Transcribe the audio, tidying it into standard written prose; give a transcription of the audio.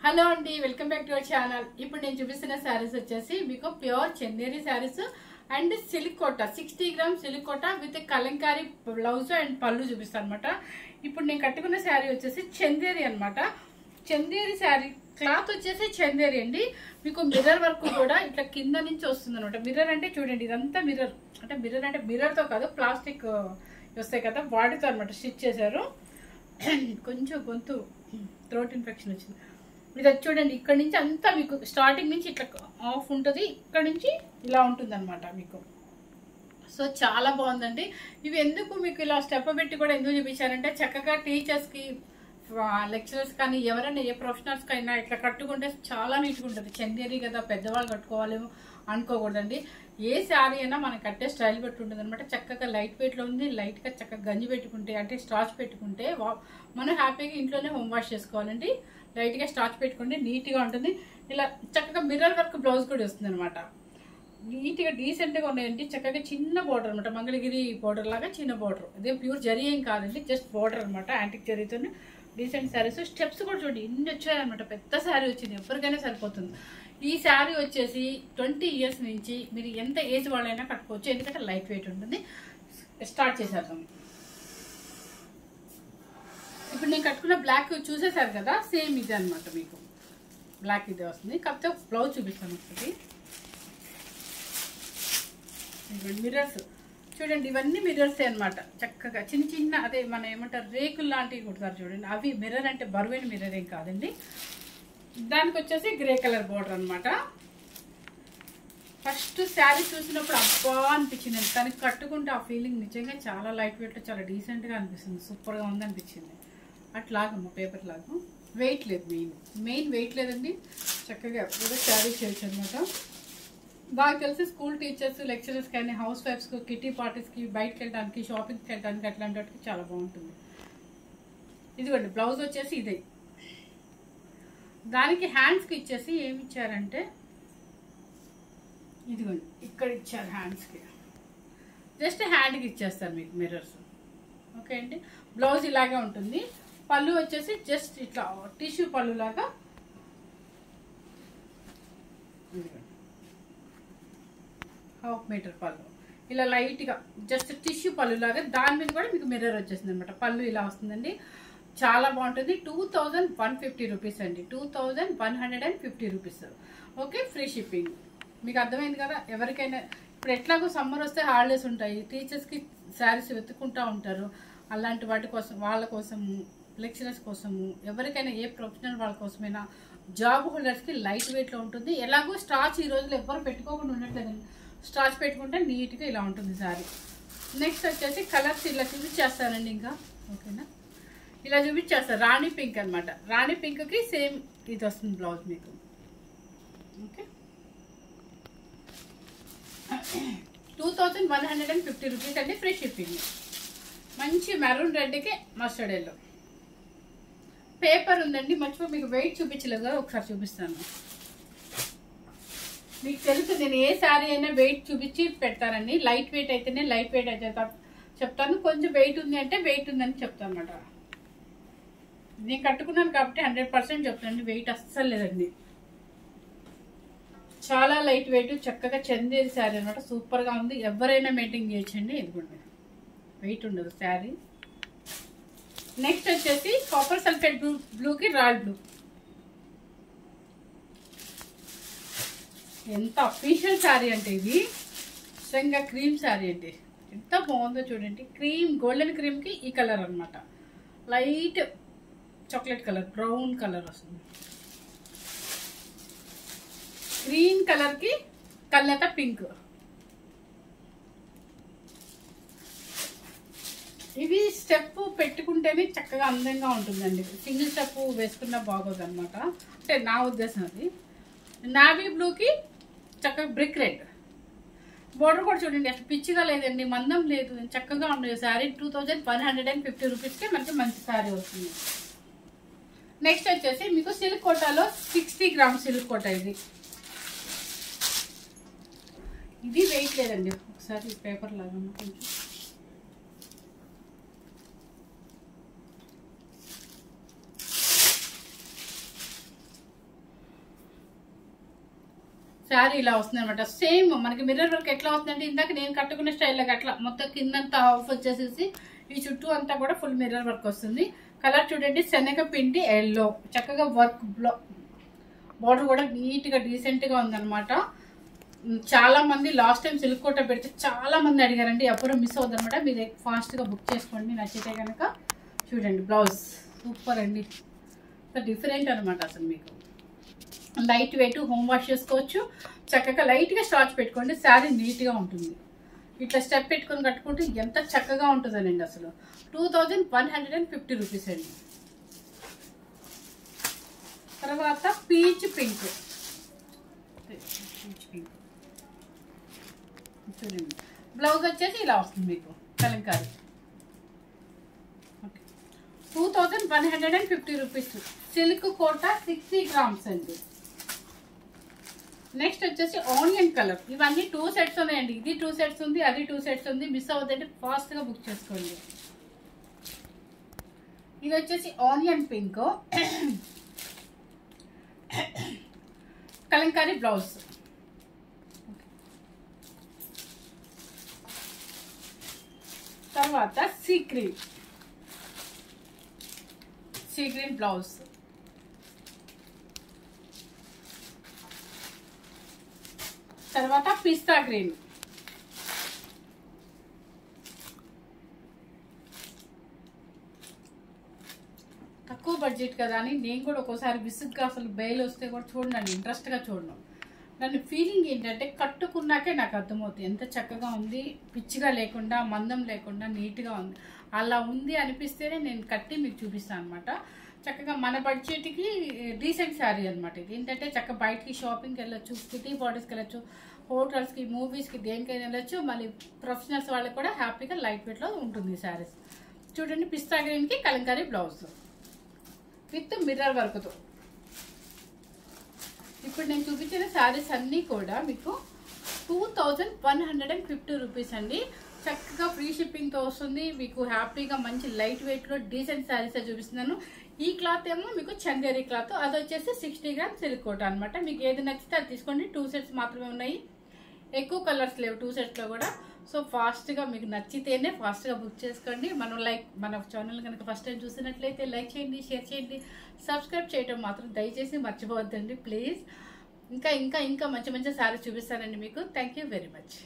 Hello అండి, welcome back to our channel. ఇప్పుడు నేను చూపిస్తున్న శారీస్ వచ్చేసి మీకు pure Chanderi saris and silk Kota 60 gram silk Kota with Kalamkari blouse and పళ్ళు చూపిస్తాను అనమాట. ఇప్పుడు నేను కట్టుకున్న శారీ వచ్చేసి చందేరి అనమాట. చందేరి శారీ క్లాత్ వచ్చేసి చందేరి అండి. మీకు మిర్రర్ వర్క్ కూడా ఇట్లా కింద నుంచి వస్తుంది అనమాట. మిర్రర్ అంటే చూడండి, ఇదంతా మిర్రర్ అంటే మిర్రర్తో కాదు, ప్లాస్టిక్ వస్తాయి కదా వాటితో అనమాట స్టిచ్ చేశారు. కొంచెం గొంతు థ్రోట్ ఇన్ఫెక్షన్ వచ్చింది. ఇది చూడండి, ఇక్కడ నుంచి అంతా మీకు స్టార్టింగ్ నుంచి ఇట్లా ఆఫ్ ఉంటుంది, ఇక్కడ నుంచి ఇలా ఉంటుంది అనమాట మీకు. సో చాలా బాగుందండి. ఇవి ఎందుకు మీకు ఇలా స్టెప్ పెట్టి కూడా ఎందుకు చూపించారంటే చక్కగా టీచర్స్కి, లెక్చరర్స్ కానీ ఎవరైనా ఏ ప్రొఫెషనల్స్కి అయినా ఇట్లా కట్టుకుంటే చాలా నీట్గా ఉంటుంది. చందేరి కదా పెద్దవాళ్ళు కట్టుకోవాలేమో అనుకోకూడదండి. ఏ శారీ అయినా మనం కట్టే స్టైల్ పెట్టి ఉంటుంది అనమాట. చక్కగా లైట్ వెయిట్లో ఉంది. లైట్గా చక్కగా గంజి పెట్టుకుంటే అంటే స్టార్చ్ పెట్టుకుంటే మనం హ్యాపీగా ఇంట్లోనే హోమ్ వాష్ చేసుకోవాలండి. లైట్గా స్టార్చ్ పెట్టుకుంటే నీట్గా ఉంటుంది. ఇలా చక్కగా మిర్రర్ వర్క్ బ్లౌజ్ కూడా వస్తుంది అనమాట. నీట్గా డీసెంట్గా ఉన్నాయండి. చక్కగా చిన్న బోర్డర్ అనమాట, మంగళగిరి బోర్డర్ లాగా చిన్న బోర్డర్. అదే ప్యూర్ జరీ ఏం కాదండి, జస్ట్ బోర్డర్ అనమాట. యాంటిక్ జరీతో డీసెంట్ శారీస్. స్టెప్స్ కూడా చూడండి ఇన్ని వచ్చాయన్నమాట. పెద్ద శారీ వచ్చింది, ఎవరికైనా సరిపోతుంది. ఈ శారీ వచ్చేసి 20 ఇయర్స్ నుంచి మీరు ఎంత ఏజ్ వాళ్ళైనా కట్టుకోవచ్చు, ఎందుకంటే లైట్ వెయిట్ ఉంటుంది. స్టార్ట్ చేసేద్దాం. ఇప్పుడు నేను కట్టుకున్న బ్లాక్ చూసేసారు కదా, సేమ్ ఇదే అనమాట. మీకు బ్లాక్ ఇదే వస్తుంది. కాకపోతే బ్లౌజ్ చూపిస్తాను ఒకటి. మిర్రర్స్ చూడండి, ఇవన్నీ మిర్రర్సే అనమాట. చక్కగా చిన్న చిన్న అదే మనం ఏమంటారు రేకులు లాంటివి కుడతారు చూడండి, అవి మిర్రర్. అంటే బరువైన మిర్రర్ ఏం కాదండి. దానికి వచ్చేసి గ్రే కలర్ బోర్డర్ అనమాట. ఫస్ట్ శారీ చూసినప్పుడు అబ్బా అనిపించింది, తనకి కట్టుకుంటే ఆ ఫీలింగ్ నిజంగా చాలా లైట్ వెయిట్లో చాలా డీసెంట్గా అనిపిస్తుంది. సూపర్గా ఉంది అనిపించింది. అట్లాగమ్మా పేపర్ లాగా వెయిట్ లేదు, మెయిన్ వెయిట్ లేదండి. చక్కగా ఎప్పుడో శారీ చేయొచ్చు అనమాట. బాగా తెలిసి స్కూల్ టీచర్స్, లెక్చరర్స్ కానీ, హౌస్ వైఫ్స్కి, కిటీ పార్టీస్కి, బయటకు వెళ్ళడానికి, షాపింగ్కి వెళ్ళడానికి అట్లాంటి వాటికి చాలా బాగుంటుంది. ఇదిగోండి బ్లౌజ్ వచ్చేసి ఇదే. దానికి హ్యాండ్స్కి ఇచ్చేసి ఏమి ఇచ్చారంటే ఇదిగోండి ఇక్కడ ఇచ్చారు. హ్యాండ్స్కి జస్ట్ హ్యాండ్కి ఇచ్చేస్తారు మీకు మిర్రర్స్. ఓకే అండి. బ్లౌజ్ ఇలాగే ఉంటుంది. పళ్ళు వచ్చేసి జస్ట్ ఇట్లా టిష్యూ పళ్ళు లాగా, హాఫ్ మీటర్ పళ్ళు ఇలా లైట్గా జస్ట్ టిష్యూ పళ్ళు లాగా. దాని మీద కూడా మీకు మిర్రర్ వచ్చేసింది అనమాట. పళ్ళు ఇలా వస్తుందండి, చాలా బాగుంటుంది. 2150 రూపీస్ అండి, 2150 రూపీస్. Okay, free shipping. మీకు అర్థమైంది కదా. ఎవరికైనా ఇప్పుడు ఎట్లాగో సమ్మర్ వస్తే హాలిడేస్ ఉంటాయి, టీచర్స్కి శారీస్ వెతుక్కుంటూ ఉంటారు. అలాంటి వాటి కోసం, వాళ్ళ కోసము, లెక్చరర్స్ కోసము, ఎవరికైనా ఏ ప్రొఫెషనల్ వాళ్ళ కోసమైనా, జాబ్ హోల్డర్స్కి లైట్ వెయిట్లో ఉంటుంది. ఎలాగో స్టార్చ్ ఈ రోజులు ఎవ్వరు పెట్టుకోకుండా ఉండట్లేదండి. స్టార్చ్ పెట్టుకుంటే నీట్గా ఇలా ఉంటుంది శారీ. నెక్స్ట్ వచ్చేసి కలర్స్ ఇలా చూపించేస్తానండి ఇంకా. ఓకేనా, ఇలా చూపించేస్తారు. రాణి పింక్ అనమాట. రాణి పింక్కి సేమ్ ఇది వస్తుంది బ్లౌజ్ మీకు. ఓకే, 2150 రూపీస్ అండి, ఫ్రీ షిప్పింగ్. మంచి మెరూన్ రెడ్కి మస్టర్డ్ ఎల్లో పేపర్ ఉందండి. మర్చిపో మీకు వెయిట్ చూపించలేదు కదా, ఒకసారి చూపిస్తాను. మీకు తెలుసు నేను ఏ శారీ అయినా వెయిట్ చూపించి పెడతానండి. లైట్ వెయిట్ అయితేనే లైట్ వెయిట్ అయితే చెప్తాను, కొంచెం వెయిట్ ఉంది అంటే వెయిట్ ఉందని చెప్తాను అనమాట. నేను కట్టుకున్నాను కాబట్టి 100% చెప్తానండి, వెయిట్ అస్సలు లేదండి. చాలా లైట్ వెయిట్, చక్కగా చందేరి శారీ అనమాట. సూపర్గా ఉంది, ఎవరైనా మెయింటైన్ చేయొచ్చండి. ఇదిగోండి వెయిట్ ఉండదు శారీ. నెక్స్ట్ వచ్చేసి కాపర్ సల్ఫేట్ బ్లూకి రాయల్ బ్లూ. ఎంత అఫీషియల్ శారీ అంటే ఇది. నిజంగా క్రీమ్ శారీ అండి, ఎంత బాగుందో చూడండి. క్రీమ్, గోల్డెన్ క్రీమ్కి ఈ కలర్ అనమాట. Light chocolate colour, brown colour వస్తుంది. గ్రీన్ కలర్కి కల్నేత పింక్. ఇవి స్టెప్ పెట్టుకుంటేనే చక్కగా అందంగా ఉంటుందండి. సింగిల్ స్టెప్ వేసుకున్నా బాగోదు అనమాట, అంటే నా ఉద్దేశం అది. నావీ బ్లూకి చక్కగా బ్రిక్ రెడ్ బోర్డర్ కూడా చూడండి, అసలు పిచ్చిగా లేదండి, మందం లేదు, చక్కగా ఉండదు శారీ. 2150 రూపీస్కి మనకి మంచి శారీ వస్తుంది. నెక్స్ట్ వచ్చేసి మీకు సిల్క్ కోటాలో 60 గ్రామ్ సిల్క్ కోట. ఇది వెయిట్ లేదండి. ఒకసారి పేపర్ లాగా కొంచెం శారీ ఇలా వస్తుంది అనమాట. సేమ్ మనకి మిర్రర్ వర్క్ ఎట్లా వస్తుందంటే ఇందాక నేను కట్టుకున్న స్టైల్లో అట్లా మొత్తం కిందంతా హాఫ్ వచ్చేసేసి ఈ చుట్టూ అంతా కూడా ఫుల్ మిర్రర్ వర్క్ వస్తుంది. కలర్ చూడండి శనగపిండి ఎల్లో, చక్కగా వర్క్ బార్డర్ కూడా నీట్గా డీసెంట్గా ఉందన్నమాట. చాలా మంది లాస్ట్ టైం సిల్క్ కోట పెడితే చాలా మంది అడిగారండి, ఎప్పుడూ మిస్ అవుతుంది అనమాట. మీరు ఫాస్ట్గా బుక్ చేసుకోండి నచ్చితే కనుక. చూడండి బ్లౌజ్ సూపర్ అండి, డిఫరెంట్ అనమాట. అసలు మీకు లైట్ వెయిట్, హోమ్ వాష్ చేసుకోవచ్చు. చక్కగా లైట్గా స్టార్చ్ పెట్టుకోండి, శారీ నీట్గా ఉంటుంది. ఇట్లా స్టెప్ పెట్టుకొని కట్టుకుంటే ఎంత చక్కగా ఉంటుందనండి. అసలు 2150 రూపీస్ అండి. తర్వాత పీచ్ పింక్ చూడండి, బ్లౌజ్ వచ్చేసి ఇలా వస్తుంది మీకు Kalamkari. 2150 rupees. Silk Kota 60 grams అండి. నెక్స్ట్ వచ్చేసి ఆనియన్ కలర్. ఇవన్నీ 2 సెట్స్ ఉన్నాయండి. ఇది 2 సెట్స్ ఉంది, అది 2 సెట్స్ ఉంది. మిస్ అవుతుందంటే ఫాస్ట్గా బుక్ చేసుకోండి. ఇది వచ్చేసి ఆనియన్ పింక్ కలంకారీ బ్లౌజ్. తర్వాత సీ గ్రీన్ బ్లౌజ్. తర్వాత పిస్తా గ్రీన్. తక్కువ బడ్జెట్ కదా అని నేను కూడా ఒక్కోసారి విసుగ్గా అసలు బయలు వస్తే కూడా చూడండి, ఇంట్రెస్ట్గా చూడను. దాని ఫీలింగ్ ఏంటంటే కట్టుకున్నాకే నాకు అర్థమవుతుంది ఎంత చక్కగా ఉంది, పిచ్చిగా లేకుండా మందం లేకుండా నీట్గా ఉంది. అలా ఉంది అనిపిస్తేనే నేను కట్టి మీకు చూపిస్తాను అనమాట. చక్కగా మన బడ్జెట్కి డీసెంట్ శారీ అనమాట. ఇది ఏంటంటే చక్కగా బయటికి షాపింగ్కి వెళ్ళొచ్చు, కిటీ పార్టీస్కి వెళ్ళొచ్చు, హోటల్స్కి, మూవీస్కి, దేనికైనా వెళ్ళొచ్చు. మళ్ళీ ప్రొఫెషనల్స్ వాళ్ళకి కూడా హ్యాపీగా లైట్ వెయిట్లో ఉంటుంది శారీస్. చూడండి పిస్తా గ్రీన్కి కలంకారీ బ్లౌజ్ విత్ మిర్రర్ వర్క్తో. ఇప్పుడు నేను చూపించిన శారీస్ అన్నీ కూడా మీకు 2150 రూపీస్ అండి. చక్కగా ఫ్రీ షిప్పింగ్తో వస్తుంది మీకు. హ్యాపీగా మంచి లైట్ వెయిట్లో డీసెంట్ శారీస్ చూపిస్తున్నాను. ఈ క్లాత్ ఏమో మీకు చందేరి క్లాత్, అది వచ్చేసి 60 గ్రామ్ సిల్క్ కోట అనమాట. మీకు ఏది నచ్చితే అది తీసుకోండి. 2 సెట్స్ మాత్రమే ఉన్నాయి, ఎక్కువ కలర్స్ లేవు 2 సెట్స్లో కూడా. సో ఫాస్ట్గా మీకు నచ్చితేనే ఫాస్ట్గా బుక్ చేసుకోండి. మన ఛానల్ కనుక ఫస్ట్ టైం చూసినట్లయితే లైక్ చేయండి, షేర్ చేయండి, సబ్స్క్రైబ్ చేయడం మాత్రం దయచేసి మర్చిపోవద్దండి ప్లీజ్. ఇంకా మంచి మంచి శారీస్ చూపిస్తానండి మీకు. Thank you very much.